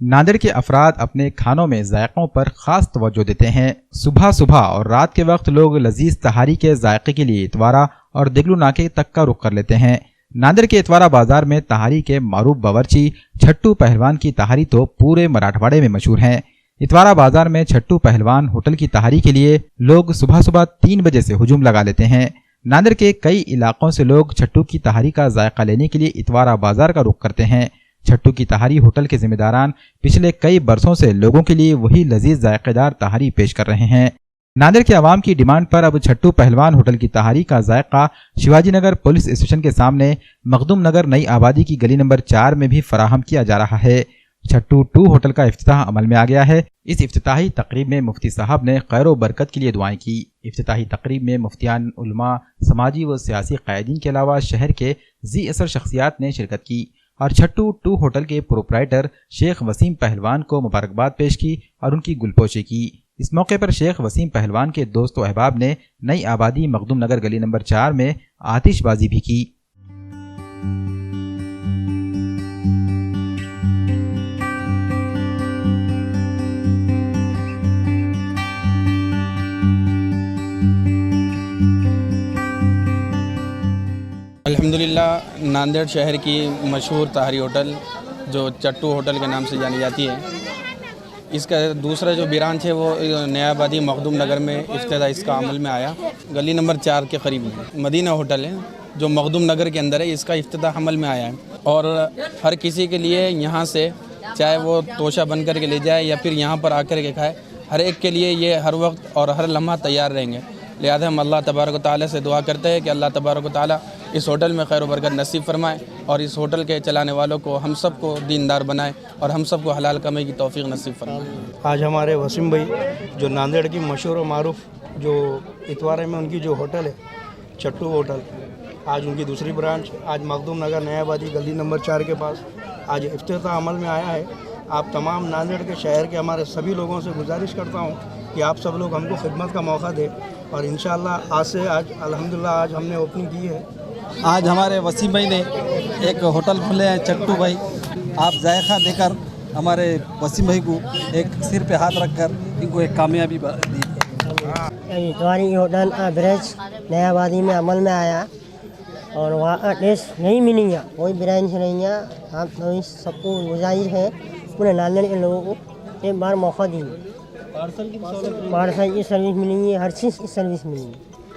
ناندیڑ کے افراد اپنے کھانوں میں ذائقوں پر خاص توجہ دیتے ہیں۔ صبح اور رات کے وقت لوگ لذیذ تہاری کے ذائقے کے لیے اتوارا اور دگلو ناکے تک کا رخ کر لیتے ہیں۔ ناندیڑ کے اتوارا بازار میں تہاری کے معروف باورچی چھٹو پہلوان کی تہاری تو پورے مراٹھواڑے میں مشہور ہیں۔ اتوارا بازار میں چھٹو پہلوان ہوٹل کی تہاری کے لیے لوگ صبح 3 بجے سے ہجوم لگا لیتے ہیں۔ ناندیڑ کے کئی علاقوں سے لوگ چھٹو کی تہاری کا ذائقہ لینے کے لیے اتوارا بازار کا رخ کرتے ہیں۔ چھٹو کی تہاری ہوٹل کے ذمہ داران پچھلے کئی برسوں سے لوگوں کے لیے وہی لذیذ ذائقہ دار تہاری پیش کر رہے ہیں۔ ناندیڑ کے عوام کی ڈیمانڈ پر اب چھٹو پہلوان ہوٹل کی تہاری کا ذائقہ شیواجی نگر پولیس اسٹیشن کے سامنے مخدوم نگر نئی آبادی کی گلی نمبر 4 میں بھی فراہم کیا جا رہا ہے۔ چھٹو 2 ہوٹل کا افتتاح عمل میں آ گیا ہے۔ اس افتتاحی تقریب میں مفتی صاحب نے خیر و برکت کے لیے دعائیں کی۔ افتتاحی تقریب میں مفتیان، علماء، سماجی و سیاسی قائدین کے علاوہ شہر کے ذی اثر شخصیات نے شرکت کی اور چھٹو 2 ہوٹل کے پروپرائٹر شیخ وسیم پہلوان کو مبارکباد پیش کی اور ان کی گلپوشی کی۔ اس موقع پر شیخ وسیم پہلوان کے دوست و احباب نے نئی آبادی مخدوم نگر گلی نمبر 4 میں آتش بازی بھی کی۔ الحمدللہ ناندیڑ شہر کی مشہور تہاری ہوٹل جو چٹو ہوٹل کے نام سے جانی جاتی ہے، اس کا دوسرا جو برانچ ہے وہ نیا آبادی مخدوم نگر میں افتتاح اس کا عمل میں آیا۔ گلی نمبر 4 کے قریب مدینہ ہوٹل ہے جو مخدوم نگر کے اندر ہے، اس کا افتتاح عمل میں آیا ہے اور ہر کسی کے لیے یہاں سے چاہے وہ توشہ بن کر کے لے جائے یا پھر یہاں پر آ کر کے کھائے، ہر ایک کے لیے یہ ہر وقت اور ہر لمحہ تیار رہیں گے۔ لہٰذا ہم اللہ تبارک و تعالیٰ سے دعا کرتے ہیں کہ اللہ تبارک و تعالیٰ اس ہوٹل میں خیر و برکت نصیب فرمائے اور اس ہوٹل کے چلانے والوں کو ہم سب کو دیندار بنائے اور ہم سب کو حلال کمائی کی توفیق نصیب فرمائے۔ آج ہمارے وسیم بھائی جو ناندیڑ کی مشہور و معروف جو اتوارے میں ان کی جو ہوٹل ہے چٹو ہوٹل، آج ان کی دوسری برانچ آج مخدوم نگر نیا آبادی گلی نمبر 4 کے پاس آج افتتاح عمل میں آیا ہے۔ آپ تمام ناندیڑ کے شہر کے ہمارے سبھی لوگوں سے گزارش کرتا ہوں کہ آپ سب لوگ ہم کو خدمت کا موقع دیں اور انشاءاللہ آج الحمدللہ آج ہم نے اوپننگ کی ہے۔ آج ہمارے وسیم بھائی نے ایک ہوٹل کھولے ہیں چٹو بھائی، آپ ذائقہ دے کر ہمارے وسیم بھائی کو ایک سر پہ ہاتھ رکھ کر ان کو ایک کامیابی دی۔ اتواری ہوٹل برانچ نیا آبادی میں عمل میں آیا اور وہاں ٹیسٹ نہیں ملیں گا، کوئی برانچ نہیں ہے۔ آپ سب کو گزارش ہے پورے ناندیڑ کے لوگوں کو ایک بار موقع دیجیے۔ پارسل کی سروس ملیں گی، ہر چیز کی سروس ملیں گی۔